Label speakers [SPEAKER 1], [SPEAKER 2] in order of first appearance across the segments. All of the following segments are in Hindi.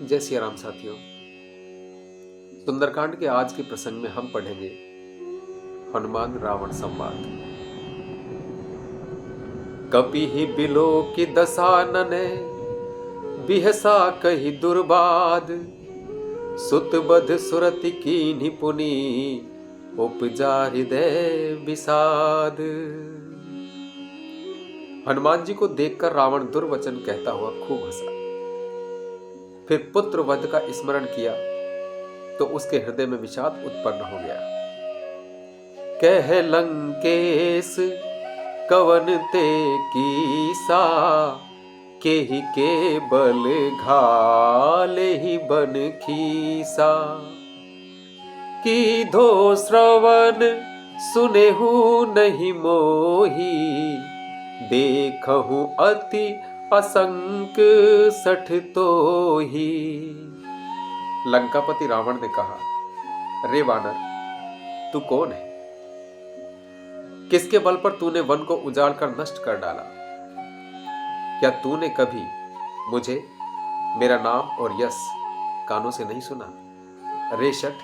[SPEAKER 1] जय सिया राम साथियों। सुंदरकांड के आज के प्रसंग में हम पढ़ेंगे हनुमान रावण संवाद। कपिहि बिलो की दसानन बिहसा कही दुर्बाद, सुत बध सुरति कीन्हि पुनि उपजा हृदय विषाद। हनुमान जी को देखकर रावण दुर्वचन कहता हुआ खूब हंसा। फिर पुत्र वध का स्मरण किया तो उसके हृदय में विषाद उत्पन्न हो गया। कह लंकेश कवन ते कीसा, केहि के बल घाले ही बन खीसा। की धो श्रवण सुनेहु नहीं मोही, देखहु अति असंक सठ तो ही। लंकापति रावण ने कहा, रे वानर, तू कौन है? किसके बल पर तूने वन को उजाड़ कर नष्ट कर डाला? क्या तूने कभी मुझे, मेरा नाम और यश कानों से नहीं सुना? रे शठ,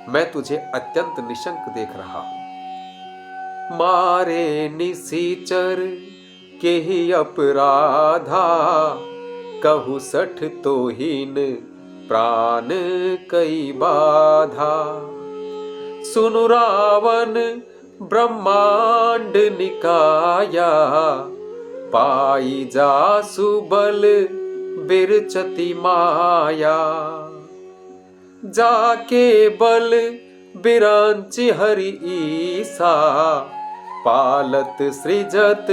[SPEAKER 1] मैं तुझे अत्यंत निशंक देख रहा हूं। मारे निसीचर के ही अपराधा, कहु सठ तो हीन प्राण कई बाधा। सुनु रावण ब्रह्मांड निकाया, पाई जासु बल बिरचति माया। जाके बल बिरांचि हरि ईसा, पालत सृजत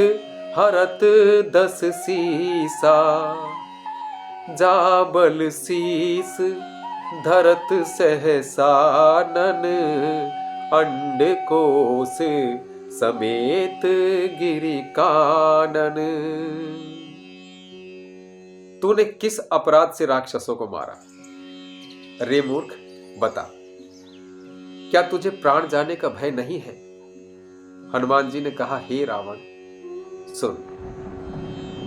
[SPEAKER 1] हरत दस सीसा। जा बल शीस धरत सहसानन, अंड कोश समेत गिरि कानन। तूने किस अपराध से राक्षसों को मारा? रे मूर्ख, बता, क्या तुझे प्राण जाने का भय नहीं है? हनुमान जी ने कहा, हे रावण, सुन,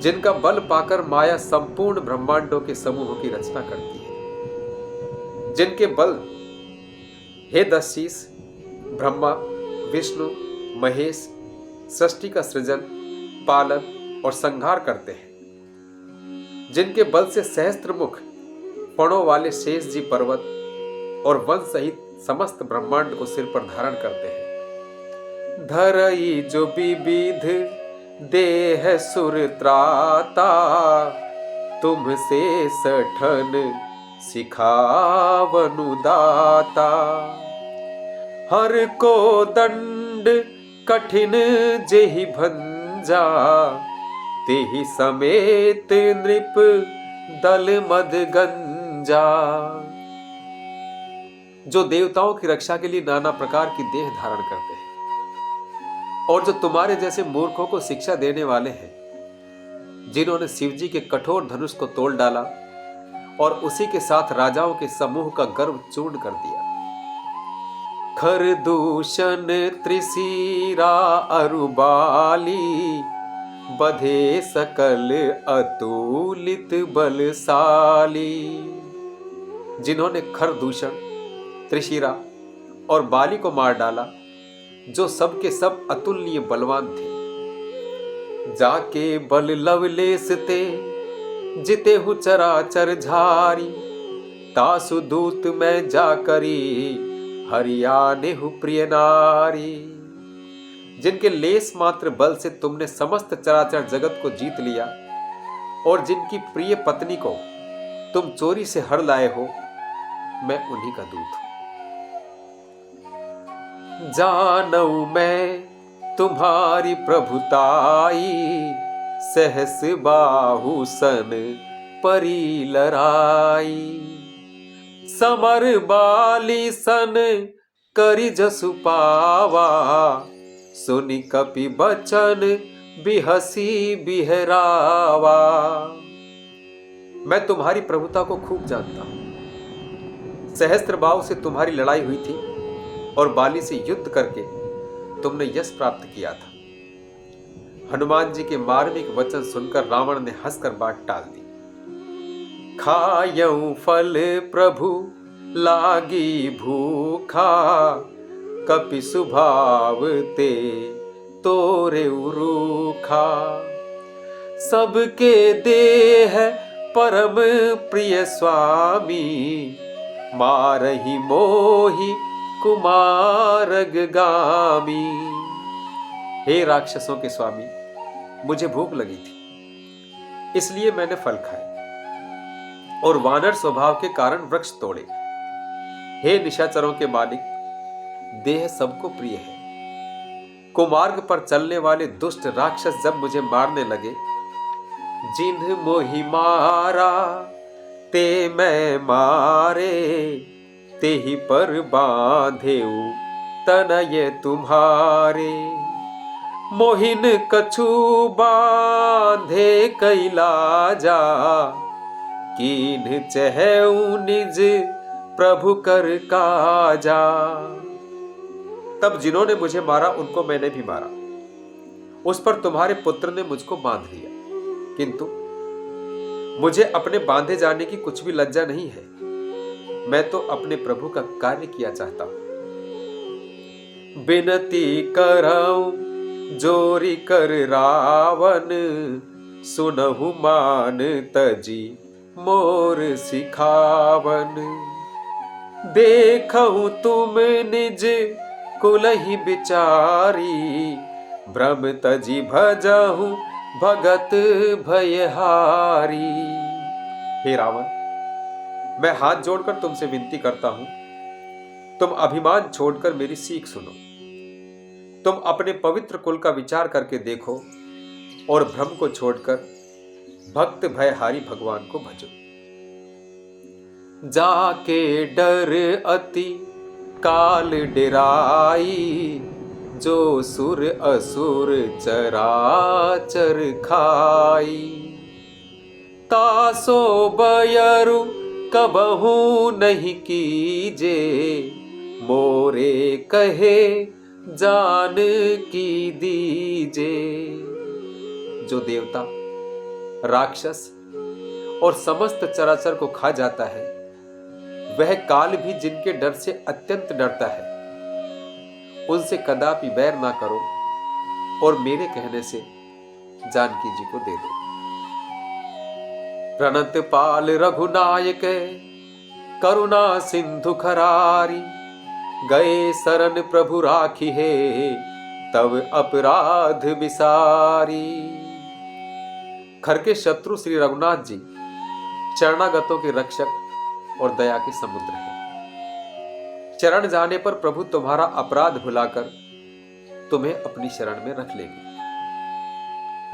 [SPEAKER 1] जिनका बल पाकर माया संपूर्ण ब्रह्मांडों के समूहों की रचना करती है, जिनके बल हे दशीस ब्रह्मा विष्णु महेश सृष्टि का सृजन पालन और संहार करते हैं, जिनके बल से सहस्त्र मुख फणों वाले शेष जी पर्वत और वन सहित समस्त ब्रह्मांड को सिर पर धारण करते हैं। धरई जो विविध देह सुर त्राता, तुमसे सठन सिखावनु दाता। हर को दंड कठिन जेहि भंजा, तेहि समेत नृप दल मद गंजा। जो देवताओं की रक्षा के लिए नाना प्रकार की देह धारण करते हैं और जो तुम्हारे जैसे मूर्खों को शिक्षा देने वाले हैं, जिन्होंने शिवजी के कठोर धनुष को तोड़ डाला और उसी के साथ राजाओं के समूह का गर्व चूर्ण कर दिया। खर दूषण त्रिशिरा अरुबाली, बधे सकल अतुलित बलशाली। जिन्होंने खर दूषण त्रिशिरा और बाली को मार डाला, जो सब के सब अतुलनीय बलवान थे। जाके बल लवलेस ते, जिते हु चराचर झारी। तासु दूत में जाकरी, हरियाने हु प्रिय नारी। जिनके लेस मात्र बल से तुमने समस्त चराचर जगत को जीत लिया और जिनकी प्रिय पत्नी को तुम चोरी से हर लाए हो, मैं उन्हीं का दूत हूं। जानऊ मैं तुम्हारी प्रभुताई, सहस बाहु सन परी लराई। समर बाली सन करि जसु पावा, सुनि कपि बचन बिहसी बिहरावा। मैं तुम्हारी प्रभुता को खूब जानता हूं। सहस्त्र बाहु से तुम्हारी लड़ाई हुई थी और बाली से युद्ध करके तुमने यश प्राप्त किया था। हनुमान जी के मार्मिक वचन सुनकर रावण ने हंसकर बात टाल दी। खायऊ फल प्रभु लागी भूखा, कपि सुभाव ते तोरे रूखा। सबके देह परम प्रिय स्वामी, मारहि मोहि कुमारग गामी। हे राक्षसों के स्वामी, मुझे भूख लगी थी, इसलिए मैंने फल खाए और वानर स्वभाव के कारण वृक्ष तोड़े। हे निशाचरों के मालिक, देह सबको प्रिय है। कुमार्ग पर चलने वाले दुष्ट राक्षस जब मुझे मारने लगे, जिन्ह मोहि मारा ते मैं मारे, ते ही पर बांधेऊ तनय तुम्हारे। मोहिन कछु बांधे कैलाजा, कीन्ह चहऊ निज प्रभु कर काजा। तब जिन्होंने मुझे मारा उनको मैंने भी मारा, उस पर तुम्हारे पुत्र ने मुझको बांध लिया, किंतु मुझे अपने बांधे जाने की कुछ भी लज्जा नहीं है। मैं तो अपने प्रभु का कार्य किया चाहता हूं। बिनती करऊं जोरी कर रावण, सुनहु मान तजी मोर सिखावन। देखहु तुम निज कुलहि बिचारी, भ्रम तजी भजहु भगत भयहारी। हे रावण, मैं हाथ जोड़कर तुमसे विनती करता हूं, तुम अभिमान छोड़कर मेरी सीख सुनो। तुम अपने पवित्र कुल का विचार करके देखो और भ्रम को छोड़कर भक्त भयहारी भगवान को भजो। जाके डर अति काल डेराई, जो सुर असुर चराचर खाई। तासो बयरु कबहू नहीं कीजे, मोरे कहे जान की दीजे। जो देवता, राक्षस और समस्त चराचर को खा जाता है, वह काल भी जिनके डर से अत्यंत डरता है, उनसे कदापि बैर ना करो और मेरे कहने से जानकी जी को दे दो। प्रणत पाल रघुनायक करुणा सिंधु खरारी, गए शरण प्रभु राखी है तब अपराध विसारी। खर के शत्रु श्री रघुनाथ जी शरणागतों के रक्षक और दया के समुद्र हैं। चरण जाने पर प्रभु तुम्हारा अपराध भुलाकर तुम्हें अपनी शरण में रख लेंगे।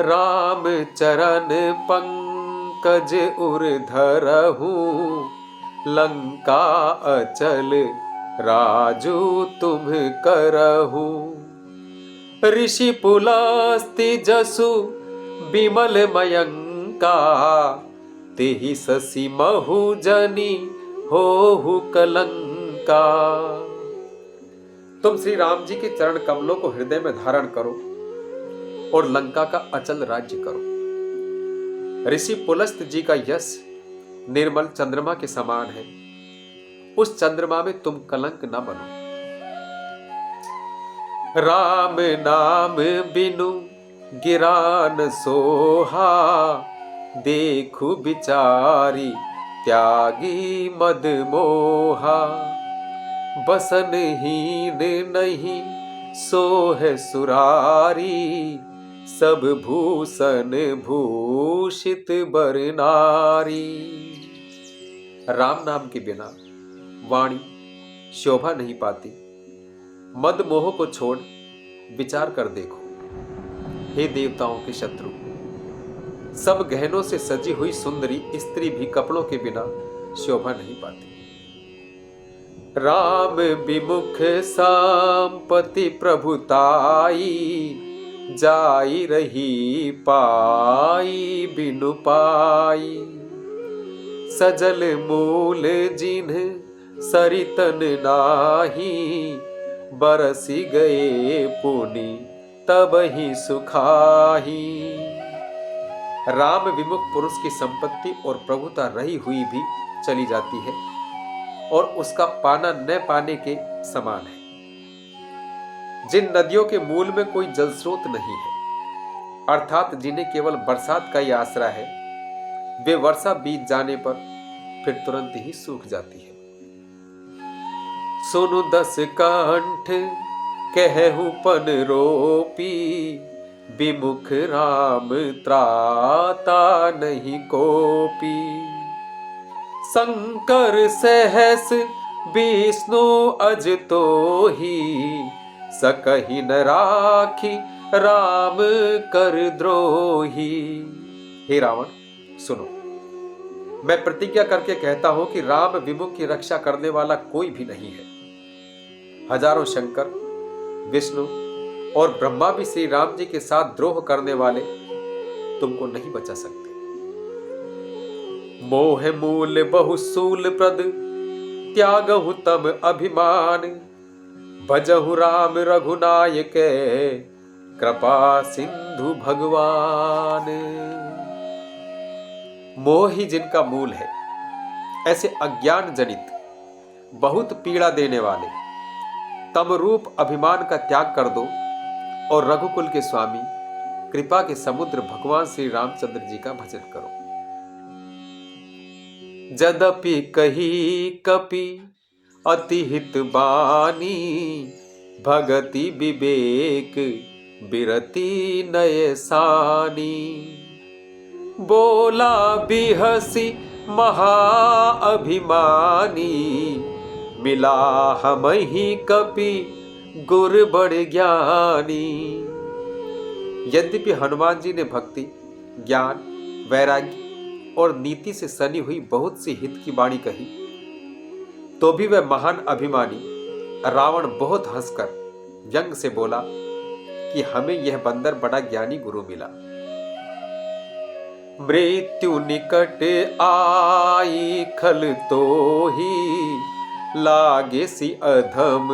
[SPEAKER 1] राम चरण पंकज उर धरहु, लंका अचल राजू तुम करहु। ऋषि पुलस्ति जसु बिमल मयंका, तेहि ससी महु जनी होहु कलंका। तुम श्री राम जी के चरण कमलों को हृदय में धारण करो और लंका का अचल राज्य करो। ऋषि पुलस्त जी का यश निर्मल चंद्रमा के समान है, उस चंद्रमा में तुम कलंक न बनो। राम नाम बिनु गिरान सोहा, देखु बिचारी त्यागी मद मोहा। बसन हीन नहीं सोह सुरारी, सब भूषण भूषित बर नारी। राम नाम के बिना वाणी शोभा नहीं पाती। मद मोह को छोड़ विचार कर देखो। हे देवताओं के शत्रु, सब गहनों से सजी हुई सुंदरी स्त्री भी कपड़ों के बिना शोभा नहीं पाती। राम विमुख संपत्ति प्रभुताई, जाई रही पाई बिनु पाई। सजल मूल जिन्ह सरितन नाही, बरसी गए पुनि तब ही सुखाही। राम विमुख पुरुष की संपत्ति और प्रभुता रही हुई भी चली जाती है और उसका पाना न पाने के समान है। जिन नदियों के मूल में कोई जल स्रोत नहीं है, अर्थात जिन्हें केवल बरसात का ही आसरा है, वे वर्षा बीत जाने पर फिर तुरंत ही सूख जाती है। सुनु दस कंठ कहूं पन रोपी, विमुख राम त्राता नहीं कोपी। शंकर सहस विष्णु अज तो ही, सकहि न राखी राम कर द्रोही। हे रावण सुनो, मैं प्रतिज्ञा करके कहता हूं कि राम विमुख की रक्षा करने वाला कोई भी नहीं है। हजारों शंकर, विष्णु और ब्रह्मा भी श्री राम जी के साथ द्रोह करने वाले तुमको नहीं बचा सकते। मोह मूल बहुसूल प्रद, त्यागहु तम अभिमान। भजहु राम रघुनायक, कृपा सिंधु भगवान। मोह ही जिनका मूल है, ऐसे अज्ञान जनित बहुत पीड़ा देने वाले तम रूप अभिमान का त्याग कर दो और रघुकुल के स्वामी, कृपा के समुद्र भगवान श्री रामचंद्र जी का भजन करो। जदपि कही कपि अति हित बानी, भगति विवेक बिरति नय सानी। बोला बिहसी महा अभिमानी, मिला हमहि कपि गुर बड़ ज्ञानी। यद्यपि हनुमान जी ने भक्ति, ज्ञान, वैराग्य और नीति से सनी हुई बहुत सी हित की वाणी कही, तो भी वह महान अभिमानी रावण बहुत हंसकर व्यंग से बोला कि हमें यह बंदर बड़ा ज्ञानी गुरु मिला। मृत्यु निकट आई खल तो ही, लागे सी अधम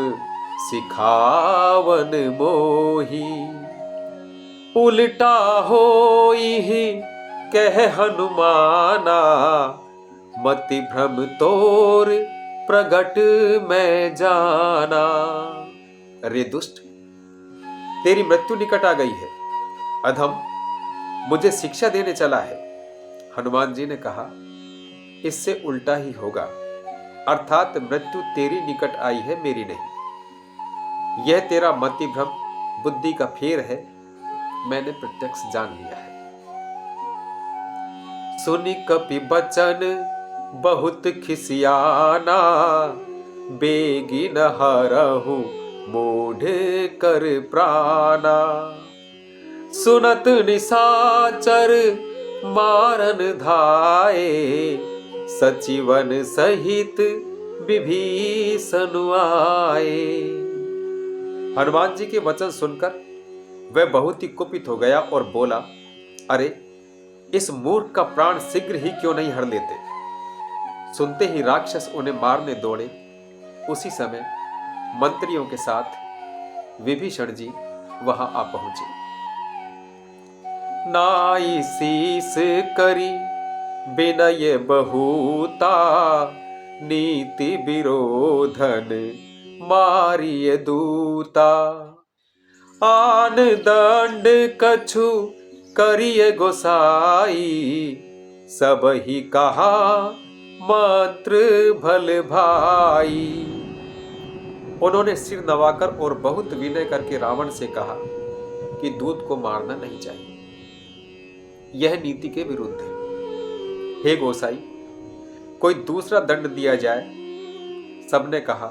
[SPEAKER 1] सिखावन मोही। उल्टा होई ही कह हनुमाना, मति भ्रम तोर प्रगट में जाना। अरे दुष्ट, तेरी मृत्यु निकट आ गई है। अधम मुझे शिक्षा देने चला है। हनुमान जी ने कहा, इससे उल्टा ही होगा, अर्थात मृत्यु तेरी निकट आई है, मेरी नहीं। यह तेरा मति भ्रम बुद्धि का फेर है, मैंने प्रत्यक्ष जान लिया है। सुनि कपि बचन बहुत खिसियाना, बेगी न हरहु मूढ़ कर प्राणा। सुनत निशाचर मारन धाये, सचिवन सहित विभीषण आए। हनुमान जी के वचन सुनकर वह बहुत ही कुपित हो गया और बोला, अरे इस मूर्ख का प्राण शीघ्र ही क्यों नहीं हर लेते। सुनते ही राक्षस उन्हें मारने दौड़े। उसी समय मंत्रियों के साथ विभीषण जी वहां आ पहुंचे। नाई शीस करी विनय बहुता, नीति विरोधन मारिय दूता। आन दंड कछु करिय गोसाई, सब ही कहा मंत्र भल भाई। उन्होंने सिर नवाकर और बहुत विनय करके रावण से कहा कि दूत को मारना नहीं चाहिए, यह नीति के विरुद्ध है। हे गोसाई, कोई दूसरा दंड दिया जाए। सबने कहा,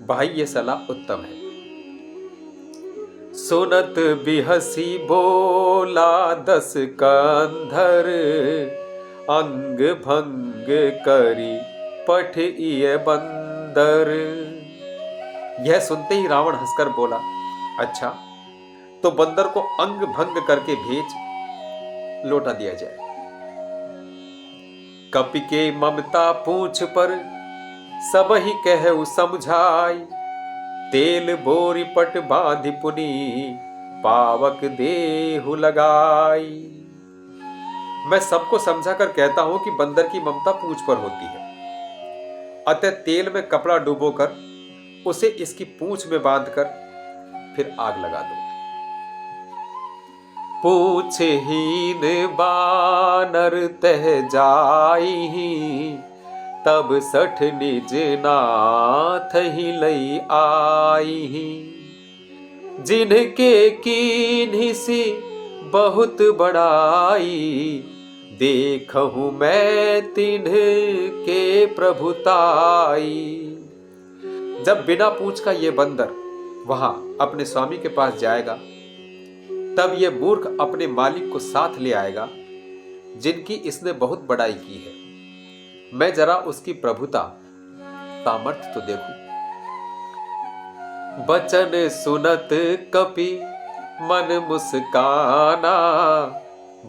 [SPEAKER 1] भाई यह सलाह उत्तम है। सुनत बिहसी बोला दस कंधर, अंग भंग करी पठिए बंदर। यह सुनते ही रावण हंसकर बोला, अच्छा तो बंदर को अंग भंग करके भेज लौटा दिया जाए। कपि के ममता पूछ पर सब ही कहु समझाई, तेल बोरी पट बांधि पुनी पावक देहु लगाई। मैं सबको समझाकर कहता हूं कि बंदर की ममता पूंछ पर होती है, अतः तेल में कपड़ा डुबोकर उसे इसकी पूंछ में बांधकर फिर आग लगा दो। पूछहीन बानर तह जाई, तब सठ निज नाथ ही लई आई। जिनके कीन्ही सी बहुत बड़ाई, देखहूं मैं तिन्ह के प्रभुताई। जब बिना पूंछ का ये बंदर वहां अपने स्वामी के पास जाएगा, तब ये मूर्ख अपने मालिक को साथ ले आएगा जिनकी इसने बहुत बड़ाई की है। मैं जरा उसकी प्रभुता सामर्थ्य तो देखूं। बचन सुनत कपि मन मुस्काना,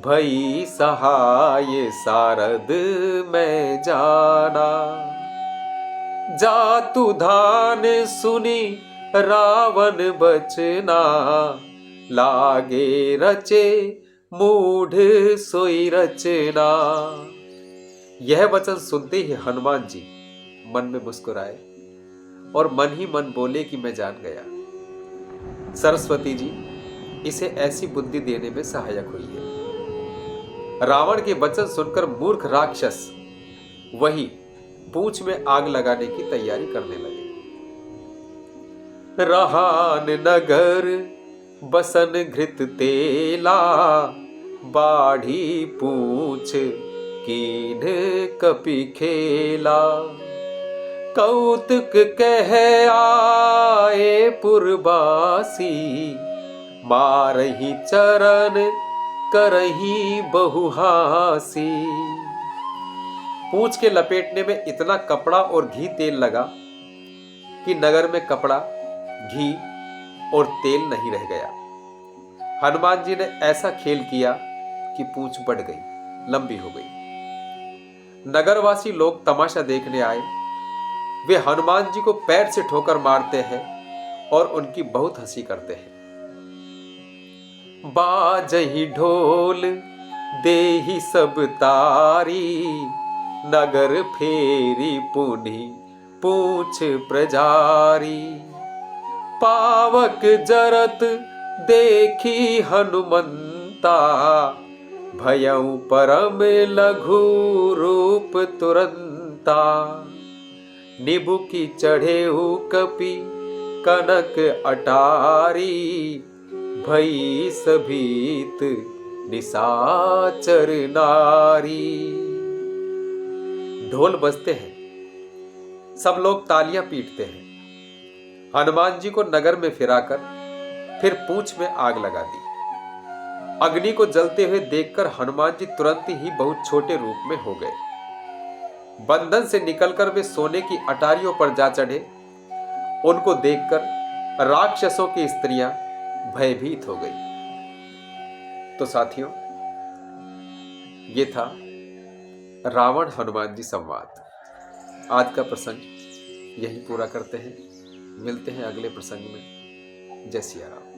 [SPEAKER 1] भई सहाय सारद मैं जाना। जातु धान सुनी रावण बचना, लागे रचे मूढ़ सोई रचना। यह वचन सुनते ही हनुमान जी मन में मुस्कुराए और मन ही मन बोले कि मैं जान गया, सरस्वती जी इसे ऐसी बुद्धि देने में सहायक हुई है। रावण के वचन सुनकर मूर्ख राक्षस वही पूंछ में आग लगाने की तैयारी करने लगे। रहान नगर बसन घृत तेला, बाढ़ी पूंछ कीन कपि खेला। कौतुक कह आए पुरबासी, मारही चरण करही बहुहासी। पूंछ के लपेटने में इतना कपड़ा और घी तेल लगा कि नगर में कपड़ा, घी और तेल नहीं रह गया। हनुमान जी ने ऐसा खेल किया कि पूंछ बढ़ गई, लंबी हो गई। नगरवासी लोग तमाशा देखने आए। वे हनुमान जी को पैर से ठोकर मारते हैं और उनकी बहुत हंसी करते हैं। बाजही ढोल देहि सब तारी, नगर फेरी पुनि पूंछ प्रजारी। पावक जरत देखी हनुमंता, भयउ परम लघु रूप तुरंता। निबु की चढ़ेहु कपि कनक अटारी, भई सभीत निशाचर नारी। ढोल बजते हैं, सब लोग तालियां पीटते हैं। हनुमान जी को नगर में फिराकर फिर पूंछ में आग लगा दी। अग्नि को जलते हुए देखकर हनुमान जी तुरंत ही बहुत छोटे रूप में हो गए। बंधन से निकलकर वे सोने की अटारियों पर जा चढ़े। उनको देखकर राक्षसों की स्त्रियां भयभीत हो गई। तो साथियों, ये था रावण हनुमान जी संवाद। आज का प्रसंग यही पूरा करते हैं। मिलते हैं अगले प्रसंग में। जय सिया राम।